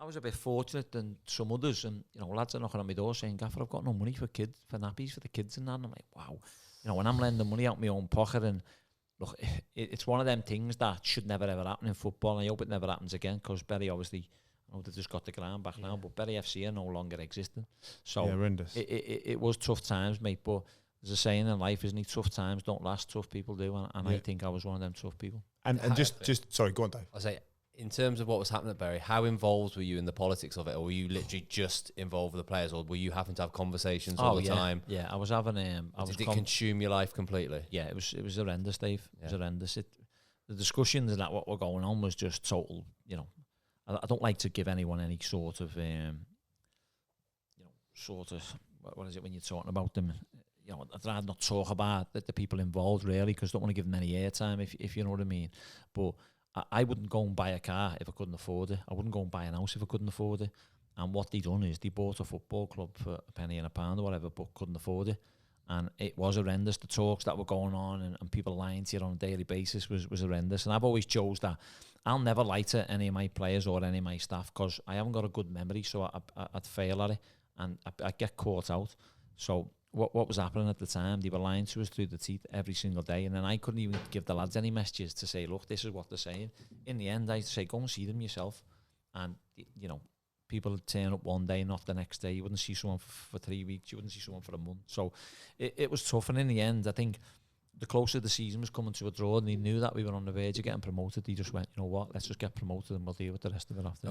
was a bit fortunate than some others, and you know, lads are knocking on my door saying, "Gaffer, I've got no money for nappies for the kids and that." And I'm like, wow, you know, when I'm lending money out my own pocket, and look, it's one of them things that should never ever happen in football. And I hope it never happens again, because Bury obviously, I know they've just got the ground back now, but Bury FC are no longer existing. So horrendous. It was tough times, mate. But there's a saying in life, isn't it? Tough times don't last, tough people do, and I think I was one of them tough people. And just sorry, go on, Dave. I say, in terms of what was happening at Bury, how involved were you in the politics of it, or were you literally just involved with the players, or were you having to have conversations all the time? Yeah, I was having. Did it consume your life completely? Yeah, it was horrendous, Dave. It was horrendous. The discussions and that what were going on was just total. You know, I don't like to give anyone any sort of, what is it when you're talking about them? You know, I'd rather not talk about the people involved really, because I don't want to give them any airtime, if you know what I mean. But I wouldn't go and buy a car if I couldn't afford it. I wouldn't go and buy an house if I couldn't afford it. And what they done is they bought a football club for a penny and a pound or whatever, but couldn't afford it. And it was horrendous. The talks that were going on and people lying to you on a daily basis was horrendous. And I've always chose that I'll never lie to any of my players or any of my staff, because I haven't got a good memory, so I'd fail at it and I'd get caught out. So what was happening at the time, they were lying to us through the teeth every single day, and then I couldn't even give the lads any messages to say, look, this is what they're saying. In the end, I say, go and see them yourself. And, you know, people would turn up one day, not the next day. You wouldn't see someone for 3 weeks. You wouldn't see someone for a month. So it was tough. And in the end, I think the closer the season was coming to a draw, and they knew that we were on the verge of getting promoted, they just went, you know what, let's just get promoted and we'll deal with the rest of it after.